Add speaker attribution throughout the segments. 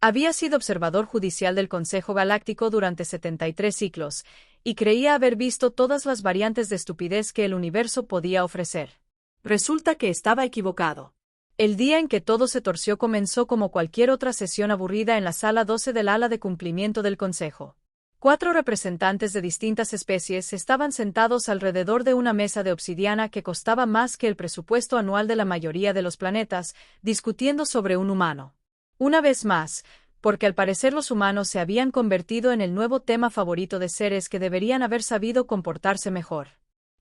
Speaker 1: Había sido observador judicial del Consejo Galáctico durante 73 ciclos, y creía haber visto todas las variantes de estupidez que el universo podía ofrecer. Resulta que estaba equivocado. El día en que todo se torció comenzó como cualquier otra sesión aburrida en la sala 12 del ala de cumplimiento del Consejo. 4 representantes de distintas especies estaban sentados alrededor de una mesa de obsidiana que costaba más que el presupuesto anual de la mayoría de los planetas, discutiendo sobre un humano. Una vez más, porque al parecer los humanos se habían convertido en el nuevo tema favorito de seres que deberían haber sabido comportarse mejor.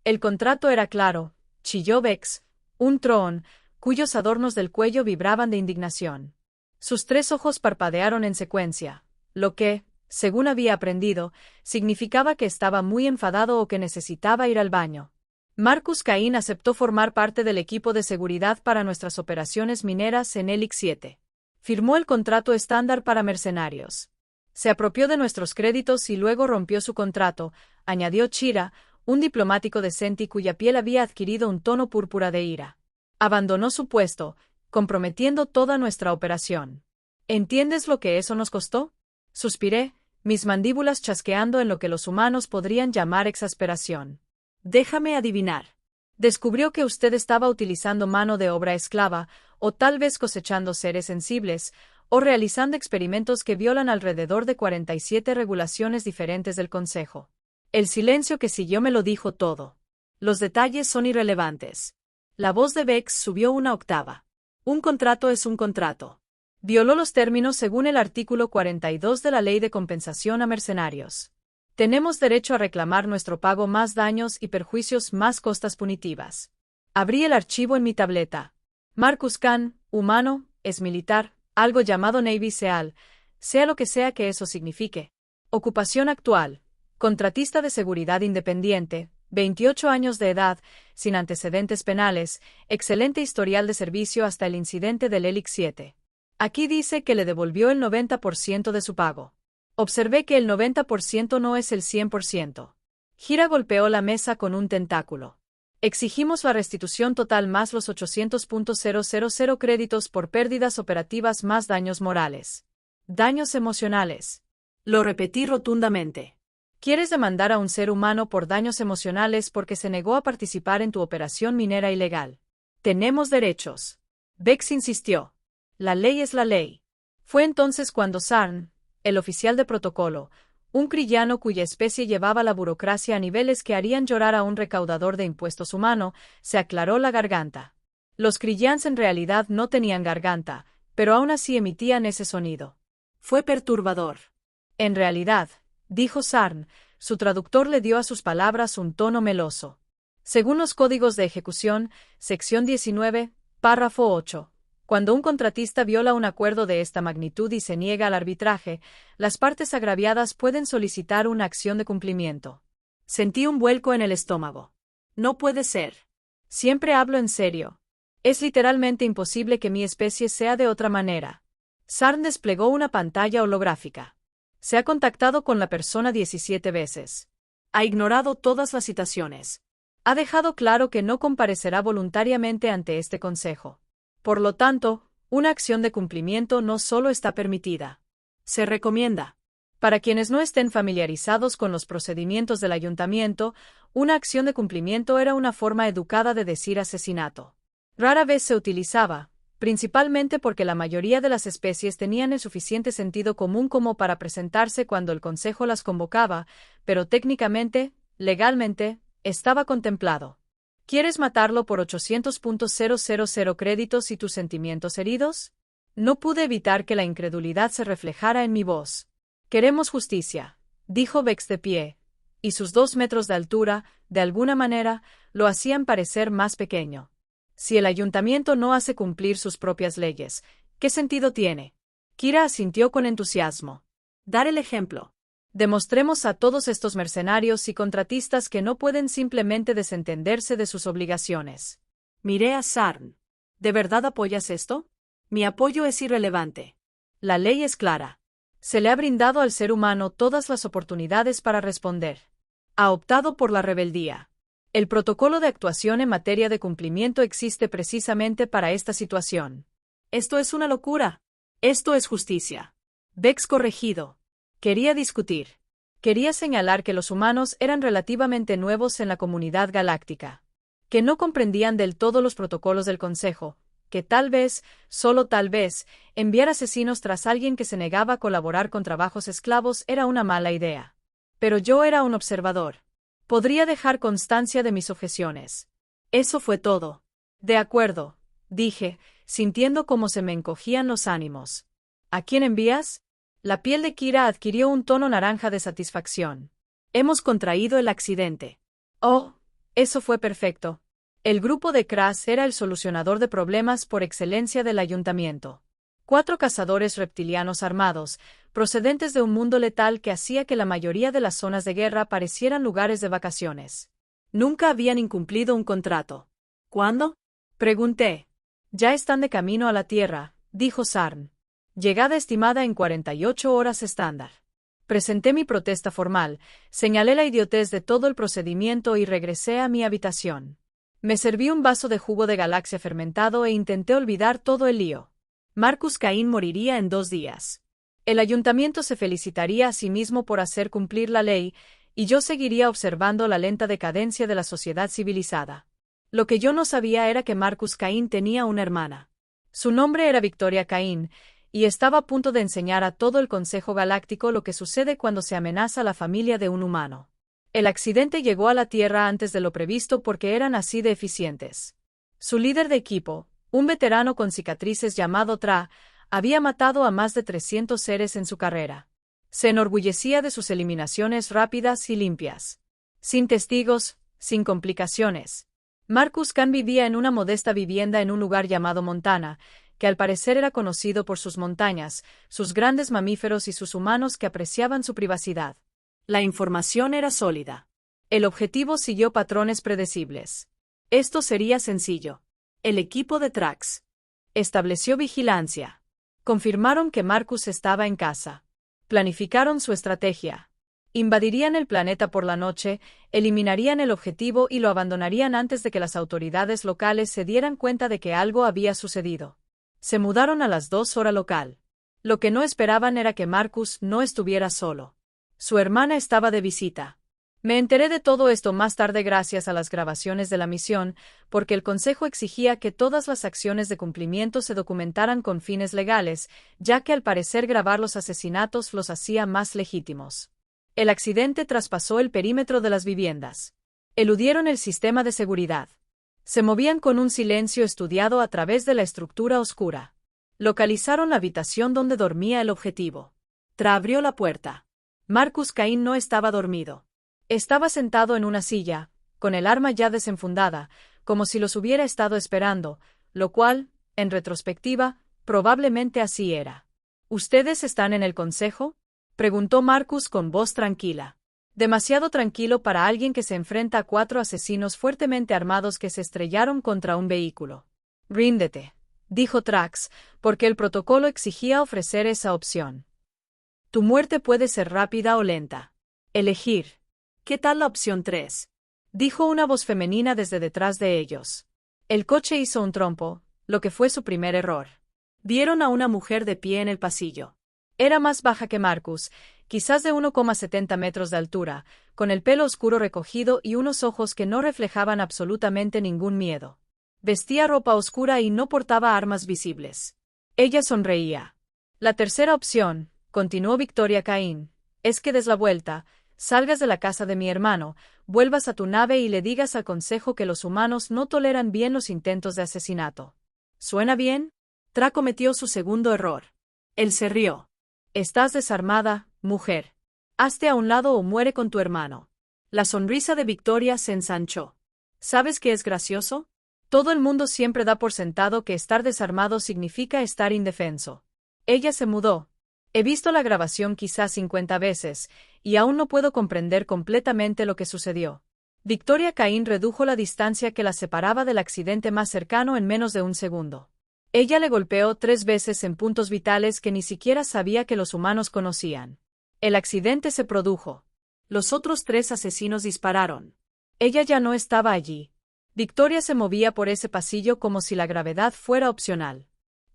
Speaker 1: El contrato era claro, chilló Vex, un troón, cuyos adornos del cuello vibraban de indignación. Sus 3 ojos parpadearon en secuencia, lo que, según había aprendido, significaba que estaba muy enfadado o que necesitaba ir al baño. Marcus Cain aceptó formar parte del equipo de seguridad para nuestras operaciones mineras en Helix 7. Firmó el contrato estándar para mercenarios. Se apropió de nuestros créditos y luego rompió su contrato, añadió Chira, un diplomático decente cuya piel había adquirido un tono púrpura de ira. Abandonó su puesto, comprometiendo toda nuestra operación. ¿Entiendes lo que eso nos costó? Suspiré, mis mandíbulas chasqueando en lo que los humanos podrían llamar exasperación. Déjame adivinar. Descubrió que usted estaba utilizando mano de obra esclava, o tal vez cosechando seres sensibles, o realizando experimentos que violan alrededor de 47 regulaciones diferentes del Consejo. El silencio que siguió me lo dijo todo. Los detalles son irrelevantes. La voz de Vex subió una octava. Un contrato es un contrato. Violó los términos según el artículo 42 de la Ley de Compensación a Mercenarios. Tenemos derecho a reclamar nuestro pago más daños y perjuicios más costas punitivas. Abrí el archivo en mi tableta. Marcus Khan, humano, es militar, algo llamado Navy SEAL, sea lo que sea que eso signifique. Ocupación actual. Contratista de seguridad independiente, 28 años de edad, sin antecedentes penales, excelente historial de servicio hasta el incidente del Helix 7. Aquí dice que le devolvió el 90% de su pago. Observé que el 90% no es el 100%. Gira golpeó la mesa con un tentáculo. Exigimos la restitución total más los 800.000 créditos por pérdidas operativas más daños morales. Daños emocionales. Lo repetí rotundamente. ¿Quieres demandar a un ser humano por daños emocionales porque se negó a participar en tu operación minera ilegal? Tenemos derechos. Vex insistió. La ley es la ley. Fue entonces cuando Sarn, el oficial de protocolo, un crillano cuya especie llevaba la burocracia a niveles que harían llorar a un recaudador de impuestos humano, se aclaró la garganta. Los crillans en realidad no tenían garganta, pero aún así emitían ese sonido. Fue perturbador. En realidad, dijo Sarn, su traductor le dio a sus palabras un tono meloso. Según los códigos de ejecución, sección 19, párrafo 8. Cuando un contratista viola un acuerdo de esta magnitud y se niega al arbitraje, las partes agraviadas pueden solicitar una acción de cumplimiento. Sentí un vuelco en el estómago. No puede ser. Siempre hablo en serio. Es literalmente imposible que mi especie sea de otra manera. Sarn desplegó una pantalla holográfica. Se ha contactado con la persona 17 veces. Ha ignorado todas las citaciones. Ha dejado claro que no comparecerá voluntariamente ante este consejo. Por lo tanto, una acción de cumplimiento no solo está permitida. Se recomienda. Para quienes no estén familiarizados con los procedimientos del ayuntamiento, una acción de cumplimiento era una forma educada de decir asesinato. Rara vez se utilizaba, principalmente porque la mayoría de las especies tenían el suficiente sentido común como para presentarse cuando el consejo las convocaba, pero técnicamente, legalmente, estaba contemplado. ¿Quieres matarlo por 800.000 créditos y tus sentimientos heridos? No pude evitar que la incredulidad se reflejara en mi voz. Queremos justicia, dijo Vex de pie, y sus 2 metros de altura, de alguna manera, lo hacían parecer más pequeño. Si el ayuntamiento no hace cumplir sus propias leyes, ¿qué sentido tiene? Kira asintió con entusiasmo. Dar el ejemplo. Demostremos a todos estos mercenarios y contratistas que no pueden simplemente desentenderse de sus obligaciones. Miré a Sarn. ¿De verdad apoyas esto? Mi apoyo es irrelevante. La ley es clara. Se le ha brindado al ser humano todas las oportunidades para responder. Ha optado por la rebeldía. El protocolo de actuación en materia de cumplimiento existe precisamente para esta situación. Esto es una locura. Esto es justicia. Vex corregido. Quería discutir. Quería señalar que los humanos eran relativamente nuevos en la comunidad galáctica, que no comprendían del todo los protocolos del Consejo, que tal vez, solo tal vez, enviar asesinos tras alguien que se negaba a colaborar con trabajos esclavos era una mala idea. Pero yo era un observador. Podría dejar constancia de mis objeciones. Eso fue todo. De acuerdo, dije, sintiendo cómo se me encogían los ánimos. ¿A quién envías? La piel de Kira adquirió un tono naranja de satisfacción. Hemos contraído el accidente. Oh, eso fue perfecto. El grupo de Kras era el solucionador de problemas por excelencia del ayuntamiento. 4 cazadores reptilianos armados, procedentes de un mundo letal que hacía que la mayoría de las zonas de guerra parecieran lugares de vacaciones. Nunca habían incumplido un contrato. ¿Cuándo? Pregunté. Ya están de camino a la Tierra, dijo Sarn. Llegada estimada en 48 horas estándar. Presenté mi protesta formal, señalé la idiotez de todo el procedimiento y regresé a mi habitación. Me serví un vaso de jugo de galaxia fermentado e intenté olvidar todo el lío. Marcus Cain moriría en 2 días. El ayuntamiento se felicitaría a sí mismo por hacer cumplir la ley, y yo seguiría observando la lenta decadencia de la sociedad civilizada. Lo que yo no sabía era que Marcus Cain tenía una hermana. Su nombre era Victoria Cain, y estaba a punto de enseñar a todo el Consejo Galáctico lo que sucede cuando se amenaza a la familia de un humano. El accidente llegó a la Tierra antes de lo previsto porque eran así de eficientes. Su líder de equipo, un veterano con cicatrices llamado Tra, había matado a más de 300 seres en su carrera. Se enorgullecía de sus eliminaciones rápidas y limpias. Sin testigos, sin complicaciones. Marcus Khan vivía en una modesta vivienda en un lugar llamado Montana, que al parecer era conocido por sus montañas, sus grandes mamíferos y sus humanos que apreciaban su privacidad. La información era sólida. El objetivo siguió patrones predecibles. Esto sería sencillo. El equipo de Trax estableció vigilancia. Confirmaron que Marcus estaba en casa. Planificaron su estrategia. Invadirían el planeta por la noche, eliminarían el objetivo y lo abandonarían antes de que las autoridades locales se dieran cuenta de que algo había sucedido. Se mudaron a las 2 horas local. Lo que no esperaban era que Marcus no estuviera solo. Su hermana estaba de visita. Me enteré de todo esto más tarde gracias a las grabaciones de la misión, porque el Consejo exigía que todas las acciones de cumplimiento se documentaran con fines legales, ya que al parecer grabar los asesinatos los hacía más legítimos. El accidente traspasó el perímetro de las viviendas. Eludieron el sistema de seguridad. Se movían con un silencio estudiado a través de la estructura oscura. Localizaron la habitación donde dormía el objetivo. Tra abrió la puerta. Marcus Cain no estaba dormido. Estaba sentado en una silla, con el arma ya desenfundada, como si los hubiera estado esperando, lo cual, en retrospectiva, probablemente así era. ¿Ustedes están en el consejo? Preguntó Marcus con voz tranquila. Demasiado tranquilo para alguien que se enfrenta a 4 asesinos fuertemente armados que se estrellaron contra un vehículo. Ríndete, dijo Trax, porque el protocolo exigía ofrecer esa opción. Tu muerte puede ser rápida o lenta. Elegir. ¿Qué tal la opción 3? Dijo una voz femenina desde detrás de ellos. El coche hizo un trompo, lo que fue su primer error. Vieron a una mujer de pie en el pasillo. Era más baja que Marcus, quizás de 1,70 metros de altura, con el pelo oscuro recogido y unos ojos que no reflejaban absolutamente ningún miedo. Vestía ropa oscura y no portaba armas visibles. Ella sonreía. La tercera opción, continuó Victoria Cain, es que des la vuelta, salgas de la casa de mi hermano, vuelvas a tu nave y le digas al Consejo que los humanos no toleran bien los intentos de asesinato. ¿Suena bien? Tra cometió su segundo error. Él se rió. Estás desarmada, mujer. Hazte a un lado o muere con tu hermano. La sonrisa de Victoria se ensanchó. ¿Sabes qué es gracioso? Todo el mundo siempre da por sentado que estar desarmado significa estar indefenso. Ella se mudó. He visto la grabación quizás 50 veces, y aún no puedo comprender completamente lo que sucedió. Victoria Cain redujo la distancia que la separaba del accidente más cercano en menos de un segundo. Ella le golpeó 3 veces en puntos vitales que ni siquiera sabía que los humanos conocían. El accidente se produjo. Los otros 3 asesinos dispararon. Ella ya no estaba allí. Victoria se movía por ese pasillo como si la gravedad fuera opcional.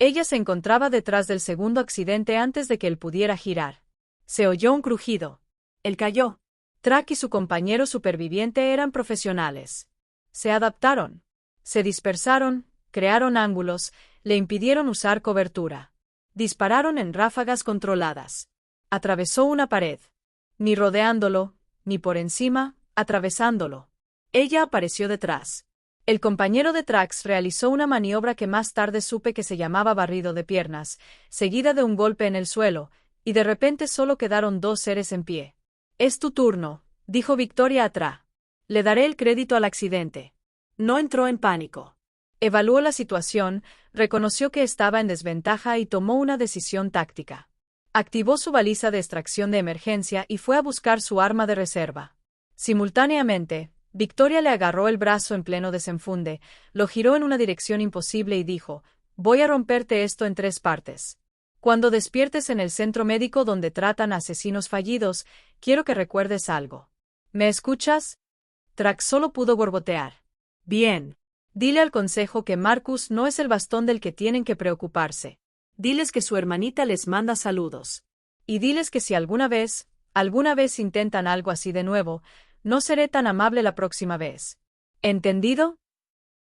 Speaker 1: Ella se encontraba detrás del segundo accidente antes de que él pudiera girar. Se oyó un crujido. Él cayó. Track y su compañero superviviente eran profesionales. Se adaptaron. Se dispersaron, crearon ángulos, le impidieron usar cobertura. Dispararon en ráfagas controladas. Atravesó una pared. Ni rodeándolo, ni por encima, atravesándolo. Ella apareció detrás. El compañero de Trax realizó una maniobra que más tarde supe que se llamaba barrido de piernas, seguida de un golpe en el suelo, y de repente solo quedaron dos seres en pie. «Es tu turno», dijo Victoria a Tra. «Le daré el crédito al accidente». No entró en pánico. Evaluó la situación, reconoció que estaba en desventaja y tomó una decisión táctica. Activó su baliza de extracción de emergencia y fue a buscar su arma de reserva. Simultáneamente, Victoria le agarró el brazo en pleno desenfunde, lo giró en una dirección imposible y dijo: «Voy a romperte esto en 3 partes. Cuando despiertes en el centro médico donde tratan a asesinos fallidos, quiero que recuerdes algo. ¿Me escuchas?» Trax solo pudo borbotear. «Bien. Dile al consejo que Marcus no es el bastón del que tienen que preocuparse. Diles que su hermanita les manda saludos. Y diles que si alguna vez intentan algo así de nuevo, no seré tan amable la próxima vez. ¿Entendido?»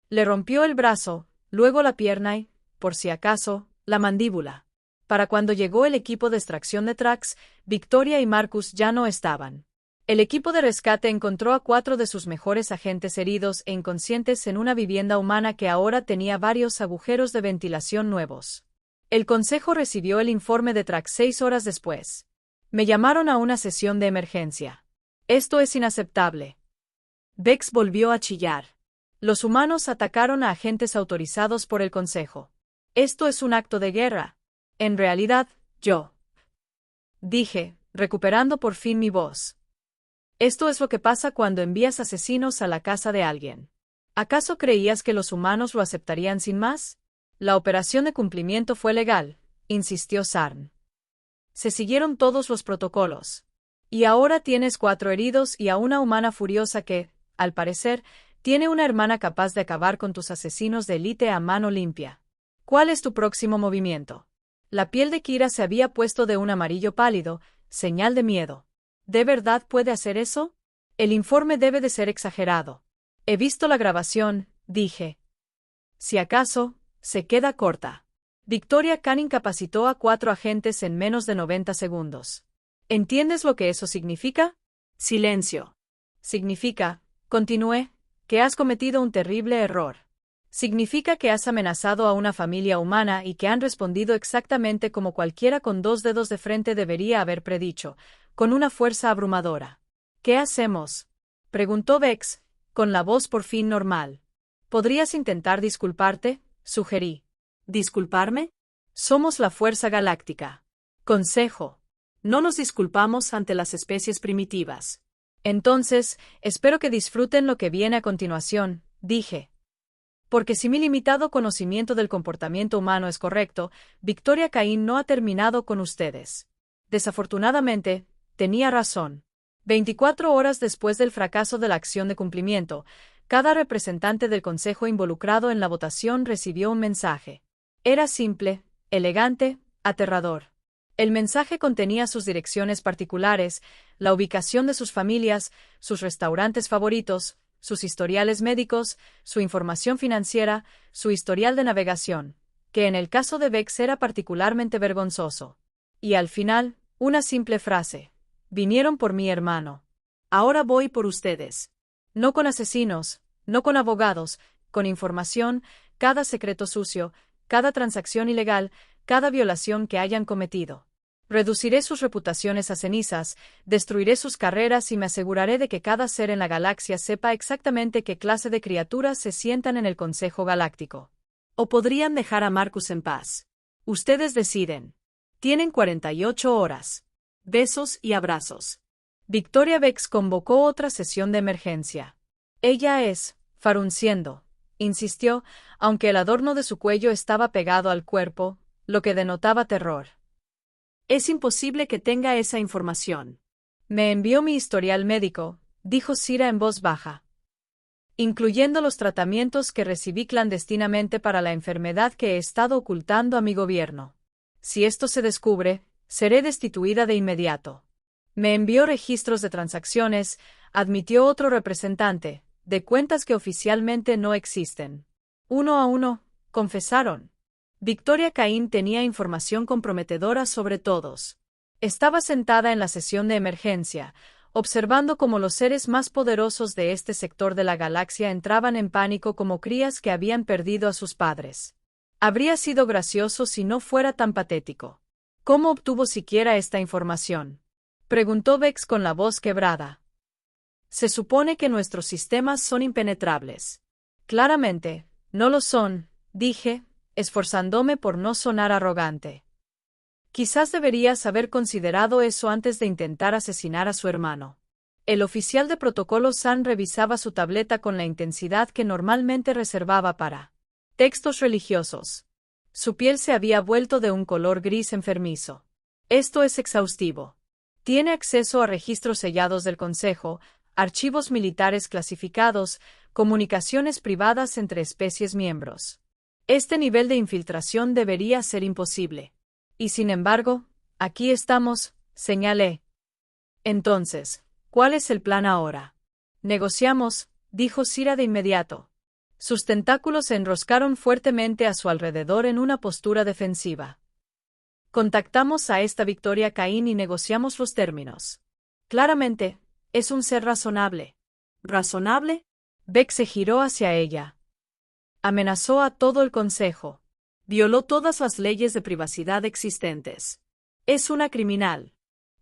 Speaker 1: Le rompió el brazo, luego la pierna y, por si acaso, la mandíbula. Para cuando llegó el equipo de extracción de Trax, Victoria y Marcus ya no estaban. El equipo de rescate encontró a 4 de sus mejores agentes heridos e inconscientes en una vivienda humana que ahora tenía varios agujeros de ventilación nuevos. El consejo recibió el informe de Trax 6 horas después. Me llamaron a una sesión de emergencia. Esto es inaceptable. Vex volvió a chillar. Los humanos atacaron a agentes autorizados por el consejo. Esto es un acto de guerra. En realidad, yo. Dije, recuperando por fin mi voz. Esto es lo que pasa cuando envías asesinos a la casa de alguien. ¿Acaso creías que los humanos lo aceptarían sin más? La operación de cumplimiento fue legal, insistió Sarn. Se siguieron todos los protocolos. Y ahora tienes 4 heridos y a una humana furiosa que, al parecer, tiene una hermana capaz de acabar con tus asesinos de élite a mano limpia. ¿Cuál es tu próximo movimiento? La piel de Kira se había puesto de un amarillo pálido, señal de miedo. ¿De verdad puede hacer eso? El informe debe de ser exagerado. He visto la grabación, dije. Si acaso, se queda corta. Victoria Khan incapacitó a 4 agentes en menos de 90 segundos. ¿Entiendes lo que eso significa? Silencio. Significa, continué, que has cometido un terrible error. Significa que has amenazado a una familia humana y que han respondido exactamente como cualquiera con 2 dedos de frente debería haber predicho, con una fuerza abrumadora. ¿Qué hacemos?, preguntó Vex, con la voz por fin normal. ¿Podrías intentar disculparte?, sugerí. ¿Disculparme? Somos la Fuerza Galáctica. Consejo. No nos disculpamos ante las especies primitivas. Entonces, espero que disfruten lo que viene a continuación, dije. Porque si mi limitado conocimiento del comportamiento humano es correcto, Victoria Cain no ha terminado con ustedes. Desafortunadamente, tenía razón. 24 horas después del fracaso de la acción de cumplimiento, cada representante del consejo involucrado en la votación recibió un mensaje. Era simple, elegante, aterrador. El mensaje contenía sus direcciones particulares, la ubicación de sus familias, sus restaurantes favoritos, sus historiales médicos, su información financiera, su historial de navegación, que en el caso de Vex era particularmente vergonzoso. Y al final, una simple frase. Vinieron por mi hermano. Ahora voy por ustedes. No con asesinos, no con abogados, con información, cada secreto sucio, cada transacción ilegal, cada violación que hayan cometido. Reduciré sus reputaciones a cenizas, destruiré sus carreras y me aseguraré de que cada ser en la galaxia sepa exactamente qué clase de criaturas se sientan en el Consejo Galáctico. O podrían dejar a Marcus en paz. Ustedes deciden. Tienen 48 horas. Besos y abrazos. Victoria Vex convocó otra sesión de emergencia. Ella es, farunciendo, insistió, aunque el adorno de su cuello estaba pegado al cuerpo, lo que denotaba terror. Es imposible que tenga esa información. Me envió mi historial médico, dijo Sira en voz baja. incluyendo los tratamientos que recibí clandestinamente para la enfermedad que he estado ocultando a mi gobierno. Si esto se descubre, seré destituida de inmediato. Me envió registros de transacciones, admitió otro representante, de cuentas que oficialmente no existen. Uno a uno, confesaron. Victoria Cain tenía información comprometedora sobre todos. Estaba sentada en la sesión de emergencia, observando cómo los seres más poderosos de este sector de la galaxia entraban en pánico como crías que habían perdido a sus padres. Habría sido gracioso si no fuera tan patético. ¿Cómo obtuvo siquiera esta información?, preguntó Vex con la voz quebrada. Se supone que nuestros sistemas son impenetrables. Claramente, no lo son, dije, esforzándome por no sonar arrogante. Quizás deberías haber considerado eso antes de intentar asesinar a su hermano. El oficial de protocolo San revisaba su tableta con la intensidad que normalmente reservaba para textos religiosos. Su piel se había vuelto de un color gris enfermizo. Esto es exhaustivo. Tiene acceso a registros sellados del Consejo, archivos militares clasificados, comunicaciones privadas entre especies miembros. Este nivel de infiltración debería ser imposible. Y sin embargo, aquí estamos, señalé. Entonces, ¿cuál es el plan ahora? Negociamos, dijo Sira de inmediato. Sus tentáculos se enroscaron fuertemente a su alrededor en una postura defensiva. Contactamos a esta Victoria Cain y negociamos los términos. Claramente, es un ser razonable. ¿Razonable? Beck se giró hacia ella. Amenazó a todo el Consejo. Violó todas las leyes de privacidad existentes. Es una criminal.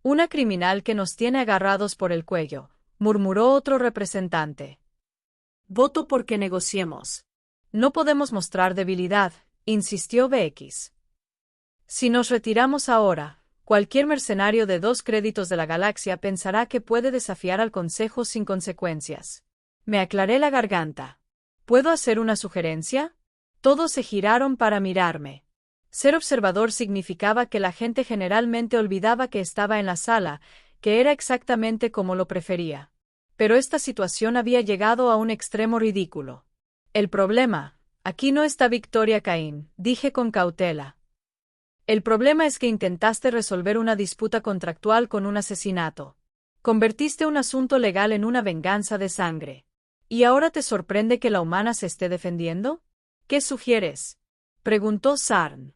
Speaker 1: Una criminal que nos tiene agarrados por el cuello, murmuró otro representante. Voto porque negociemos. No podemos mostrar debilidad, insistió BX. Si nos retiramos ahora, cualquier mercenario de 2 créditos de la galaxia pensará que puede desafiar al Consejo sin consecuencias. Me aclaré la garganta. ¿Puedo hacer una sugerencia? Todos se giraron para mirarme. Ser observador significaba que la gente generalmente olvidaba que estaba en la sala, que era exactamente como lo prefería. Pero esta situación había llegado a un extremo ridículo. El problema, aquí no está Victoria Cain, dije con cautela. El problema es que intentaste resolver una disputa contractual con un asesinato. Convertiste un asunto legal en una venganza de sangre. ¿Y ahora te sorprende que la humana se esté defendiendo? ¿Qué sugieres?, preguntó Sarn.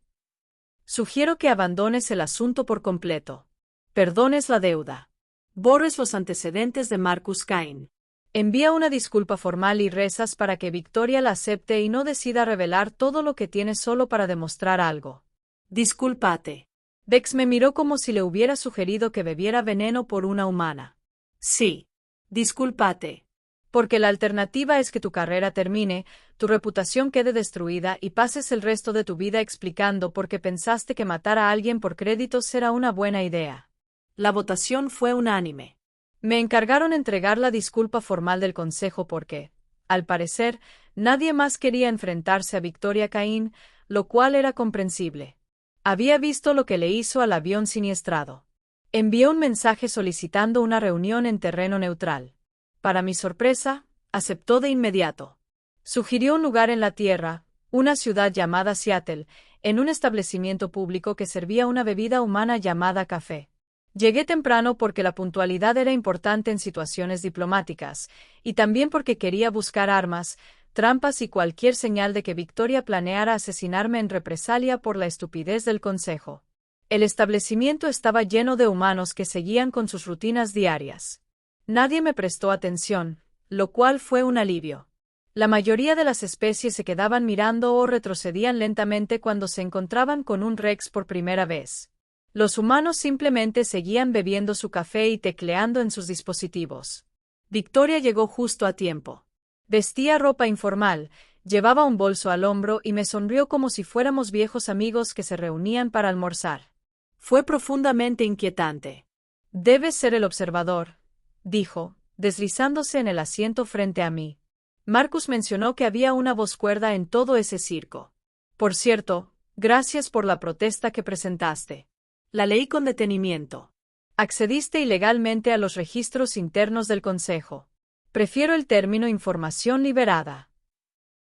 Speaker 1: Sugiero que abandones el asunto por completo. Perdones la deuda. Borres los antecedentes de Marcus Cain. Envía una disculpa formal y rezas para que Victoria la acepte y no decida revelar todo lo que tiene solo para demostrar algo. Discúlpate. Vex me miró como si le hubiera sugerido que bebiera veneno por una humana. Sí. Discúlpate. Porque la alternativa es que tu carrera termine, tu reputación quede destruida y pases el resto de tu vida explicando por qué pensaste que matar a alguien por créditos era una buena idea. La votación fue unánime. Me encargaron entregar la disculpa formal del Consejo porque, al parecer, nadie más quería enfrentarse a Victoria Cain, lo cual era comprensible. Había visto lo que le hizo al avión siniestrado. Envió un mensaje solicitando una reunión en terreno neutral. Para mi sorpresa, aceptó de inmediato. Sugirió un lugar en la Tierra, una ciudad llamada Seattle, en un establecimiento público que servía una bebida humana llamada café. Llegué temprano porque la puntualidad era importante en situaciones diplomáticas, y también porque quería buscar armas, trampas y cualquier señal de que Victoria planeara asesinarme en represalia por la estupidez del Consejo. El establecimiento estaba lleno de humanos que seguían con sus rutinas diarias. Nadie me prestó atención, lo cual fue un alivio. La mayoría de las especies se quedaban mirando o retrocedían lentamente cuando se encontraban con un Rex por primera vez. Los humanos simplemente seguían bebiendo su café y tecleando en sus dispositivos. Victoria llegó justo a tiempo. Vestía ropa informal, llevaba un bolso al hombro y me sonrió como si fuéramos viejos amigos que se reunían para almorzar. Fue profundamente inquietante. Debes ser el observador, dijo, deslizándose en el asiento frente a mí. Marcus mencionó que había una voz cuerda en todo ese circo. Por cierto, gracias por la protesta que presentaste. La leí con detenimiento. Accediste ilegalmente a los registros internos del Consejo. Prefiero el término información liberada.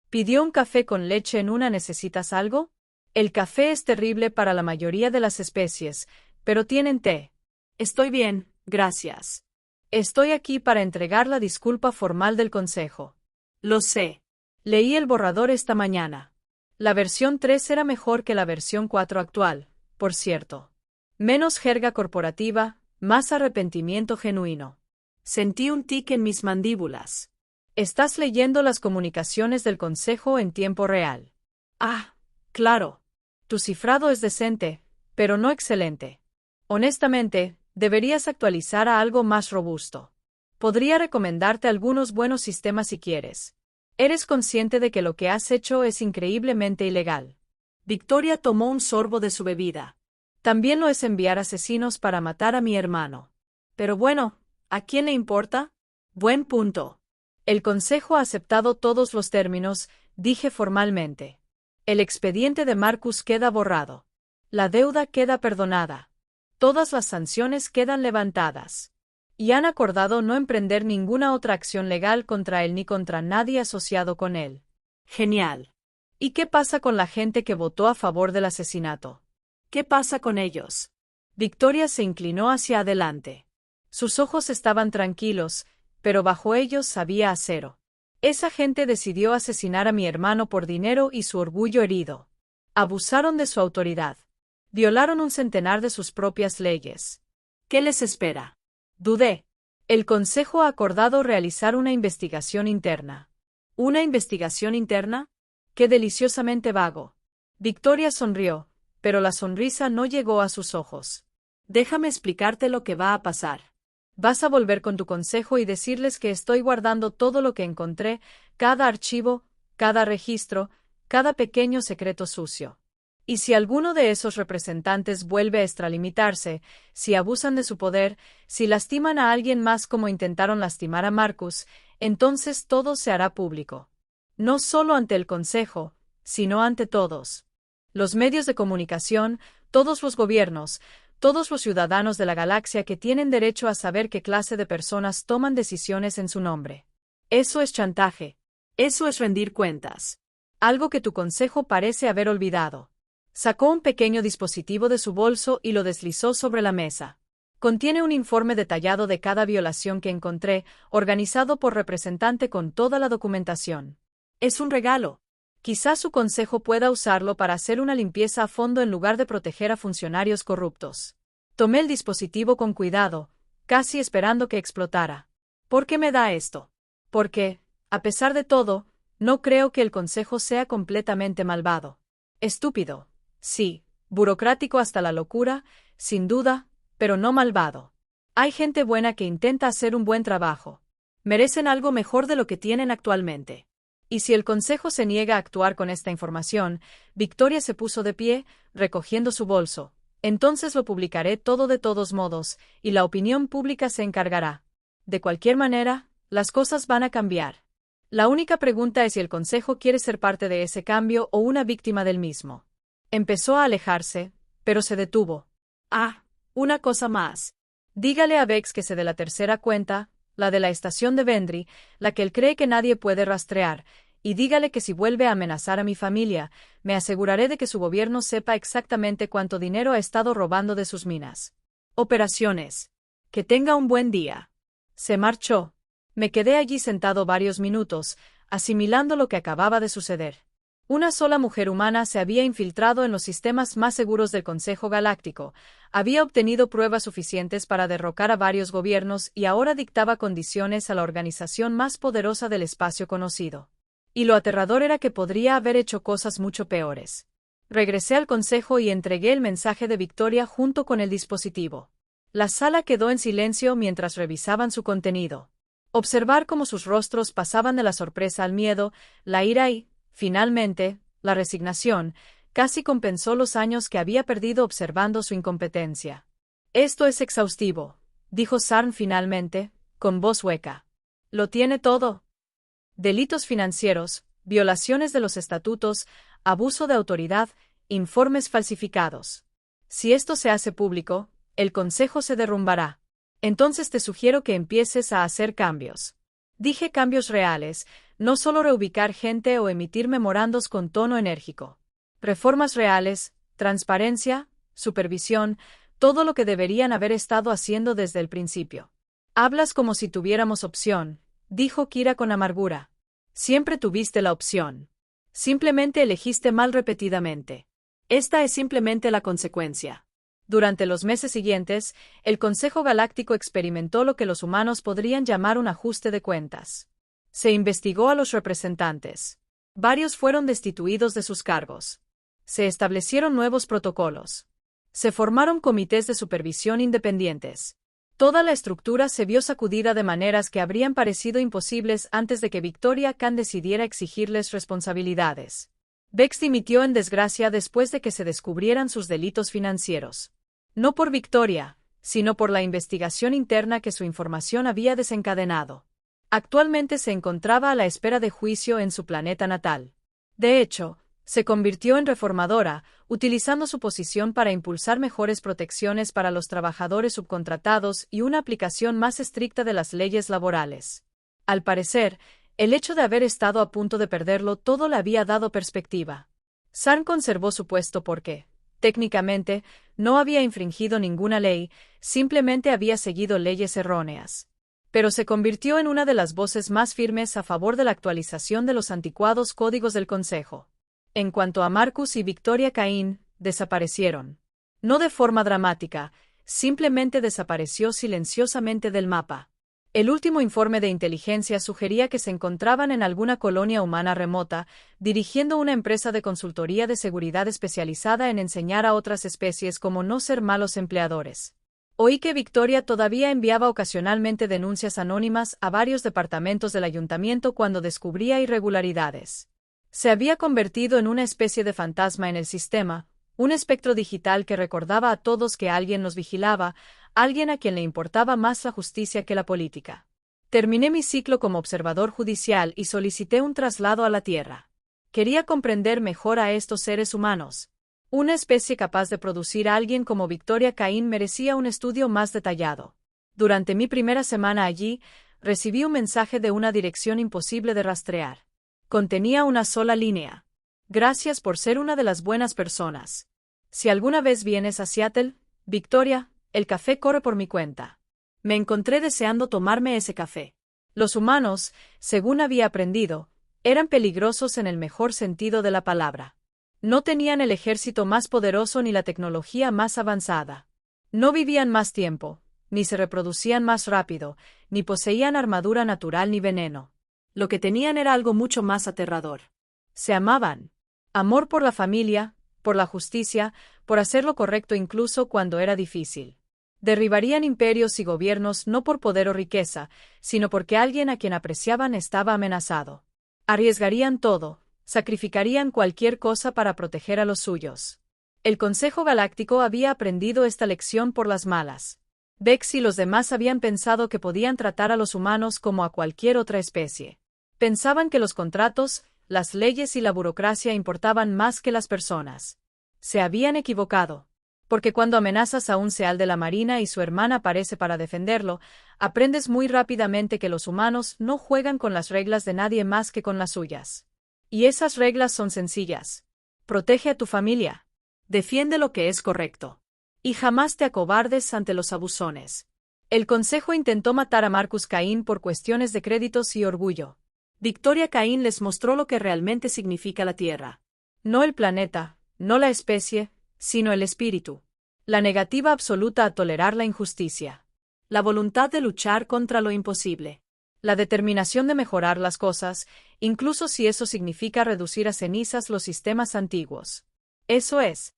Speaker 1: Pidió un café con leche en una ¿necesitas algo? El café es terrible para la mayoría de las especies, pero tienen té. Estoy bien, gracias. Estoy aquí para entregar la disculpa formal del consejo. Lo sé. Leí el borrador esta mañana. La versión 3 era mejor que la versión 4 actual, por cierto. Menos jerga corporativa, más arrepentimiento genuino. Sentí un tic en mis mandíbulas. Estás leyendo las comunicaciones del consejo en tiempo real. Ah, claro. Tu cifrado es decente, pero no excelente. Honestamente, deberías actualizar a algo más robusto. Podría recomendarte algunos buenos sistemas si quieres. Eres consciente de que lo que has hecho es increíblemente ilegal. Victoria tomó un sorbo de su bebida. También lo es enviar asesinos para matar a mi hermano. Pero bueno, ¿a quién le importa? Buen punto. El consejo ha aceptado todos los términos, dije formalmente. El expediente de Marcus queda borrado. La deuda queda perdonada. Todas las sanciones quedan levantadas. Y han acordado no emprender ninguna otra acción legal contra él ni contra nadie asociado con él. Genial. ¿Y qué pasa con la gente que votó a favor del asesinato? ¿Qué pasa con ellos? Victoria se inclinó hacia adelante. Sus ojos estaban tranquilos, pero bajo ellos había acero. Esa gente decidió asesinar a mi hermano por dinero y su orgullo herido. Abusaron de su autoridad. Violaron un centenar de sus propias leyes. ¿Qué les espera? Dudé. El consejo ha acordado realizar una investigación interna. ¿Una investigación interna? ¡Qué deliciosamente vago! Victoria sonrió, pero la sonrisa no llegó a sus ojos. Déjame explicarte lo que va a pasar. Vas a volver con tu consejo y decirles que estoy guardando todo lo que encontré, cada archivo, cada registro, cada pequeño secreto sucio. Y si alguno de esos representantes vuelve a extralimitarse, si abusan de su poder, si lastiman a alguien más como intentaron lastimar a Marcus, entonces todo se hará público. No solo ante el Consejo, sino ante todos. Los medios de comunicación, todos los gobiernos, todos los ciudadanos de la galaxia que tienen derecho a saber qué clase de personas toman decisiones en su nombre. Eso es chantaje. Eso es rendir cuentas. Algo que tu consejo parece haber olvidado. Sacó un pequeño dispositivo de su bolso y lo deslizó sobre la mesa. Contiene un informe detallado de cada violación que encontré, organizado por representante con toda la documentación. Es un regalo. Quizás su consejo pueda usarlo para hacer una limpieza a fondo en lugar de proteger a funcionarios corruptos. Tomé el dispositivo con cuidado, casi esperando que explotara. ¿Por qué me da esto? Porque, a pesar de todo, no creo que el consejo sea completamente malvado. Estúpido. Sí, burocrático hasta la locura, sin duda, pero no malvado. Hay gente buena que intenta hacer un buen trabajo. Merecen algo mejor de lo que tienen actualmente. Y si el consejo se niega a actuar con esta información, Victoria se puso de pie, recogiendo su bolso. Entonces lo publicaré todo de todos modos, y la opinión pública se encargará. De cualquier manera, las cosas van a cambiar. La única pregunta es si el consejo quiere ser parte de ese cambio o una víctima del mismo. Empezó a alejarse, pero se detuvo. Ah, una cosa más. Dígale a Vex que se dé la tercera cuenta, la de la estación de Vendry, la que él cree que nadie puede rastrear, y dígale que si vuelve a amenazar a mi familia, me aseguraré de que su gobierno sepa exactamente cuánto dinero ha estado robando de sus minas. Operaciones. Que tenga un buen día. Se marchó. Me quedé allí sentado varios minutos, asimilando lo que acababa de suceder. Una sola mujer humana se había infiltrado en los sistemas más seguros del Consejo Galáctico, había obtenido pruebas suficientes para derrocar a varios gobiernos y ahora dictaba condiciones a la organización más poderosa del espacio conocido. Y lo aterrador era que podría haber hecho cosas mucho peores. Regresé al consejo y entregué el mensaje de Victoria junto con el dispositivo. La sala quedó en silencio mientras revisaban su contenido. Observar cómo sus rostros pasaban de la sorpresa al miedo, la ira y, finalmente, la resignación, casi compensó los años que había perdido observando su incompetencia. Esto es exhaustivo, dijo Sarn finalmente, con voz hueca. Lo tiene todo. Delitos financieros, violaciones de los estatutos, abuso de autoridad, informes falsificados. Si esto se hace público, el consejo se derrumbará. Entonces te sugiero que empieces a hacer cambios. Dije cambios reales, no solo reubicar gente o emitir memorandos con tono enérgico. Reformas reales, transparencia, supervisión, todo lo que deberían haber estado haciendo desde el principio. Hablas como si tuviéramos opción, dijo Kira con amargura. Siempre tuviste la opción. Simplemente elegiste mal repetidamente. Esta es simplemente la consecuencia. Durante los meses siguientes, el Consejo Galáctico experimentó lo que los humanos podrían llamar un ajuste de cuentas. Se investigó a los representantes. Varios fueron destituidos de sus cargos. Se establecieron nuevos protocolos. Se formaron comités de supervisión independientes. Toda la estructura se vio sacudida de maneras que habrían parecido imposibles antes de que Victoria Khan decidiera exigirles responsabilidades. Vex dimitió en desgracia después de que se descubrieran sus delitos financieros. No por Victoria, sino por la investigación interna que su información había desencadenado. Actualmente se encontraba a la espera de juicio en su planeta natal. De hecho, se convirtió en reformadora, utilizando su posición para impulsar mejores protecciones para los trabajadores subcontratados y una aplicación más estricta de las leyes laborales. Al parecer, el hecho de haber estado a punto de perderlo todo le había dado perspectiva. Sarn conservó su puesto porque, técnicamente, no había infringido ninguna ley, simplemente había seguido leyes erróneas. Pero se convirtió en una de las voces más firmes a favor de la actualización de los anticuados códigos del Consejo. En cuanto a Marcus y Victoria Khan, desaparecieron. No de forma dramática, simplemente desapareció silenciosamente del mapa. El último informe de inteligencia sugería que se encontraban en alguna colonia humana remota, dirigiendo una empresa de consultoría de seguridad especializada en enseñar a otras especies cómo no ser malos empleadores. Oí que Victoria todavía enviaba ocasionalmente denuncias anónimas a varios departamentos del ayuntamiento cuando descubría irregularidades. Se había convertido en una especie de fantasma en el sistema, un espectro digital que recordaba a todos que alguien nos vigilaba, alguien a quien le importaba más la justicia que la política. Terminé mi ciclo como observador judicial y solicité un traslado a la Tierra. Quería comprender mejor a estos seres humanos. Una especie capaz de producir a alguien como Victoria Khan merecía un estudio más detallado. Durante mi primera semana allí, recibí un mensaje de una dirección imposible de rastrear. Contenía una sola línea. Gracias por ser una de las buenas personas. Si alguna vez vienes a Seattle, Victoria, el café corre por mi cuenta. Me encontré deseando tomarme ese café. Los humanos, según había aprendido, eran peligrosos en el mejor sentido de la palabra. No tenían el ejército más poderoso ni la tecnología más avanzada. No vivían más tiempo, ni se reproducían más rápido, ni poseían armadura natural ni veneno. Lo que tenían era algo mucho más aterrador. Se amaban. Amor por la familia, por la justicia, por hacer lo correcto incluso cuando era difícil. Derribarían imperios y gobiernos no por poder o riqueza, sino porque alguien a quien apreciaban estaba amenazado. Arriesgarían todo, sacrificarían cualquier cosa para proteger a los suyos. El Consejo Galáctico había aprendido esta lección por las malas. Vex y los demás habían pensado que podían tratar a los humanos como a cualquier otra especie. Pensaban que los contratos, las leyes y la burocracia importaban más que las personas. Se habían equivocado. Porque cuando amenazas a un seal de la Marina y su hermana aparece para defenderlo, aprendes muy rápidamente que los humanos no juegan con las reglas de nadie más que con las suyas. Y esas reglas son sencillas. Protege a tu familia. Defiende lo que es correcto. Y jamás te acobardes ante los abusones. El Consejo intentó matar a Marcus Khan por cuestiones de créditos y orgullo. Victoria Khan les mostró lo que realmente significa la Tierra. No el planeta, no la especie, sino el espíritu. La negativa absoluta a tolerar la injusticia. La voluntad de luchar contra lo imposible. La determinación de mejorar las cosas, incluso si eso significa reducir a cenizas los sistemas antiguos. Eso es.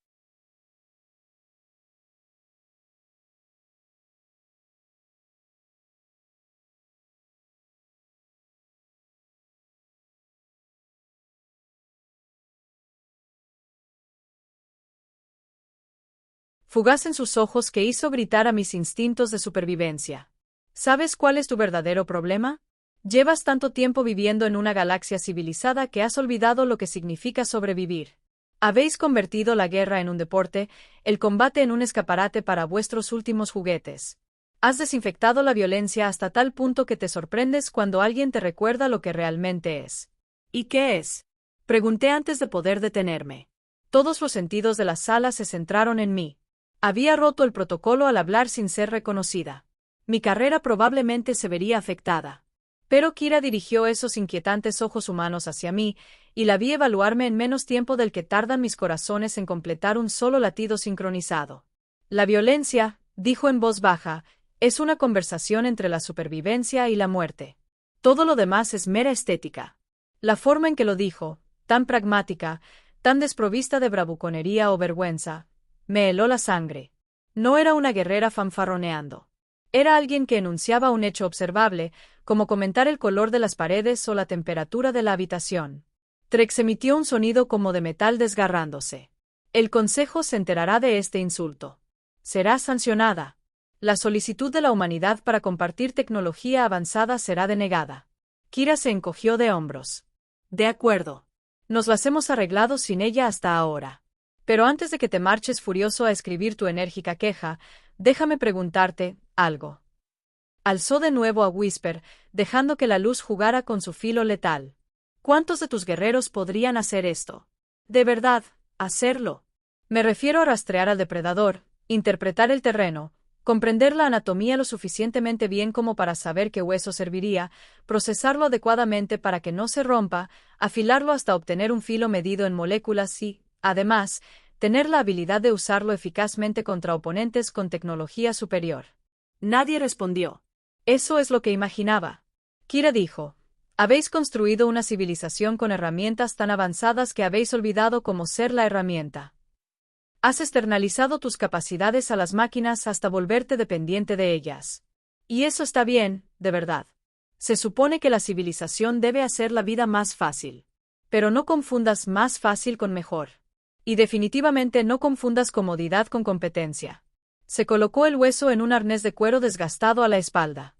Speaker 1: Fugaz en sus ojos que hizo gritar a mis instintos de supervivencia. ¿Sabes cuál es tu verdadero problema? Llevas tanto tiempo viviendo en una galaxia civilizada que has olvidado lo que significa sobrevivir. Habéis convertido la guerra en un deporte, el combate en un escaparate para vuestros últimos juguetes. Has desinfectado la violencia hasta tal punto que te sorprendes cuando alguien te recuerda lo que realmente es. ¿Y qué es? Pregunté antes de poder detenerme. Todos los sentidos de la sala se centraron en mí. Había roto el protocolo al hablar sin ser reconocida. Mi carrera probablemente se vería afectada. Pero Kira dirigió esos inquietantes ojos humanos hacia mí, y la vi evaluarme en menos tiempo del que tardan mis corazones en completar un solo latido sincronizado. La violencia, dijo en voz baja, es una conversación entre la supervivencia y la muerte. Todo lo demás es mera estética. La forma en que lo dijo, tan pragmática, tan desprovista de bravuconería o vergüenza, me heló la sangre. No era una guerrera fanfarroneando. Era alguien que enunciaba un hecho observable, como comentar el color de las paredes o la temperatura de la habitación. Trex emitió un sonido como de metal desgarrándose. El consejo se enterará de este insulto. Será sancionada. La solicitud de la humanidad para compartir tecnología avanzada será denegada. Kira se encogió de hombros. De acuerdo. Nos las hemos arreglado sin ella hasta ahora. Pero antes de que te marches furioso a escribir tu enérgica queja, déjame preguntarte algo. Alzó de nuevo a Whisper, dejando que la luz jugara con su filo letal. ¿Cuántos de tus guerreros podrían hacer esto? De verdad, hacerlo. Me refiero a rastrear al depredador, interpretar el terreno, comprender la anatomía lo suficientemente bien como para saber qué hueso serviría, procesarlo adecuadamente para que no se rompa, afilarlo hasta obtener un filo medido en moléculas y, además, tener la habilidad de usarlo eficazmente contra oponentes con tecnología superior. Nadie respondió. Eso es lo que imaginaba. Kira dijo, habéis construido una civilización con herramientas tan avanzadas que habéis olvidado cómo ser la herramienta. Has externalizado tus capacidades a las máquinas hasta volverte dependiente de ellas. Y eso está bien, de verdad. Se supone que la civilización debe hacer la vida más fácil. Pero no confundas más fácil con mejor. Y definitivamente no confundas comodidad con competencia. Se colocó el hueso en un arnés de cuero desgastado a la espalda.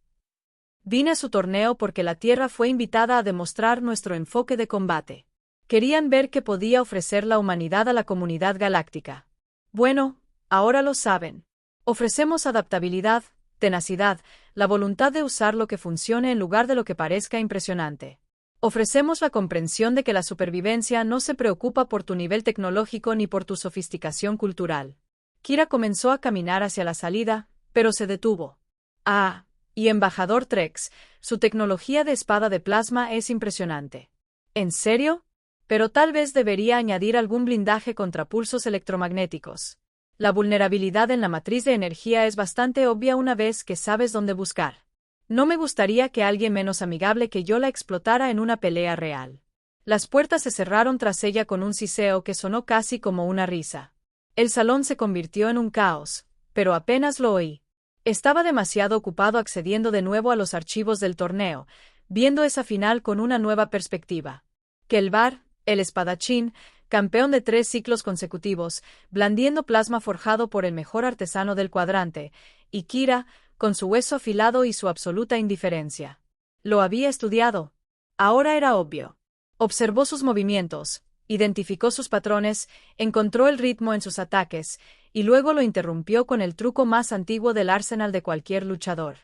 Speaker 1: Vine a su torneo porque la Tierra fue invitada a demostrar nuestro enfoque de combate. Querían ver qué podía ofrecer la humanidad a la comunidad galáctica. Bueno, ahora lo saben. Ofrecemos adaptabilidad, tenacidad, la voluntad de usar lo que funcione en lugar de lo que parezca impresionante. Ofrecemos la comprensión de que la supervivencia no se preocupa por tu nivel tecnológico ni por tu sofisticación cultural. Kira comenzó a caminar hacia la salida, pero se detuvo. Ah, y embajador Trex, su tecnología de espada de plasma es impresionante. ¿En serio? Pero tal vez debería añadir algún blindaje contra pulsos electromagnéticos. La vulnerabilidad en la matriz de energía es bastante obvia una vez que sabes dónde buscar. No me gustaría que alguien menos amigable que yo la explotara en una pelea real. Las puertas se cerraron tras ella con un siseo que sonó casi como una risa. El salón se convirtió en un caos, pero apenas lo oí. Estaba demasiado ocupado accediendo de nuevo a los archivos del torneo, viendo esa final con una nueva perspectiva. Kelvar, el espadachín, campeón de 3 ciclos consecutivos, blandiendo plasma forjado por el mejor artesano del cuadrante, y Kira, con su hueso afilado y su absoluta indiferencia. Lo había estudiado. Ahora era obvio. Observó sus movimientos, identificó sus patrones, encontró el ritmo en sus ataques, y luego lo interrumpió con el truco más antiguo del arsenal de cualquier luchador.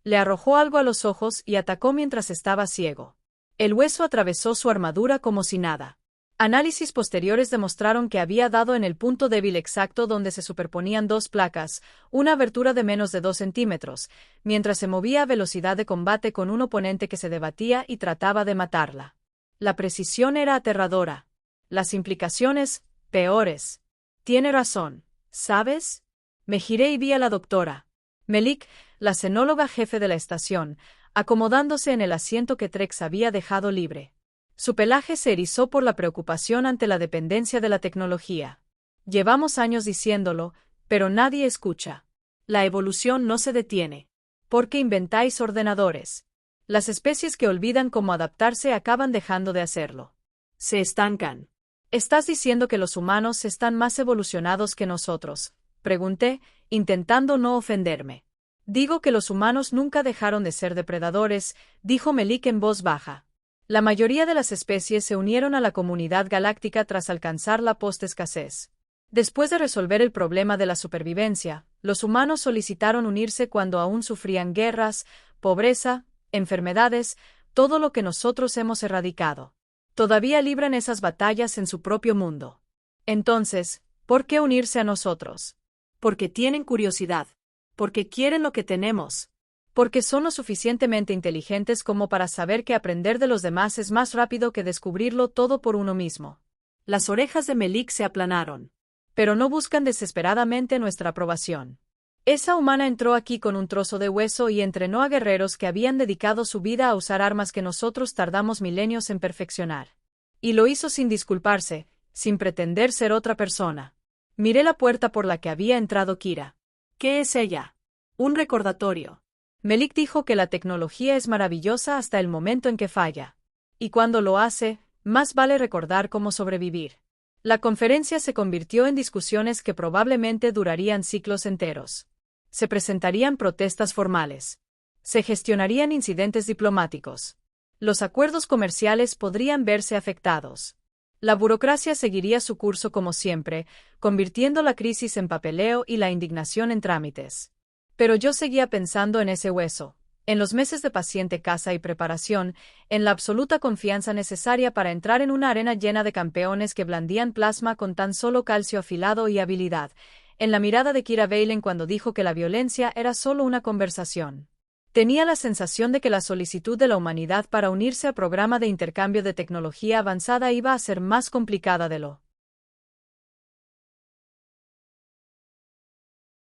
Speaker 1: Le arrojó algo a los ojos y atacó mientras estaba ciego. El hueso atravesó su armadura como si nada. Análisis posteriores demostraron que había dado en el punto débil exacto donde se superponían 2 placas, una abertura de menos de 2 centímetros, mientras se movía a velocidad de combate con un oponente que se debatía y trataba de matarla. La precisión era aterradora. Las implicaciones, peores. Tiene razón, ¿sabes? Me giré y vi a la doctora Melik, la cenóloga jefe de la estación, acomodándose en el asiento que Trex había dejado libre. Su pelaje se erizó por la preocupación ante la dependencia de la tecnología. Llevamos años diciéndolo, pero nadie escucha. La evolución no se detiene. ¿Por qué inventáis ordenadores? Las especies que olvidan cómo adaptarse acaban dejando de hacerlo. Se estancan. ¿Estás diciendo que los humanos están más evolucionados que nosotros?, pregunté, intentando no ofenderme. Digo que los humanos nunca dejaron de ser depredadores, dijo Melik en voz baja. La mayoría de las especies se unieron a la comunidad galáctica tras alcanzar la post-escasez. Después de resolver el problema de la supervivencia, Los humanos solicitaron unirse cuando aún sufrían guerras, pobreza, enfermedades, todo lo que nosotros hemos erradicado. Todavía libran esas batallas en su propio mundo. Entonces, ¿por qué unirse a nosotros? Porque tienen curiosidad. Porque quieren lo que tenemos. Porque son lo suficientemente inteligentes como para saber que aprender de los demás es más rápido que descubrirlo todo por uno mismo. Las orejas de Melik se aplanaron. Pero no buscan desesperadamente nuestra aprobación. Esa humana entró aquí con un trozo de hueso y entrenó a guerreros que habían dedicado su vida a usar armas que nosotros tardamos milenios en perfeccionar. Y lo hizo sin disculparse, sin pretender ser otra persona. Miré la puerta por la que había entrado Kira. ¿Qué es ella? Un recordatorio. Melik dijo que la tecnología es maravillosa hasta el momento en que falla. Y cuando lo hace, más vale recordar cómo sobrevivir. La conferencia se convirtió en discusiones que probablemente durarían ciclos enteros. Se presentarían protestas formales. Se gestionarían incidentes diplomáticos. Los acuerdos comerciales podrían verse afectados. La burocracia seguiría su curso como siempre, convirtiendo la crisis en papeleo y la indignación en trámites. Pero yo seguía pensando en ese hueso, en los meses de paciente caza y preparación, en la absoluta confianza necesaria para entrar en una arena llena de campeones que blandían plasma con tan solo calcio afilado y habilidad, en la mirada de Kira Valen cuando dijo que la violencia era solo una conversación. Tenía la sensación de que la solicitud de la humanidad para unirse al programa de intercambio de tecnología avanzada iba a ser más complicada de lo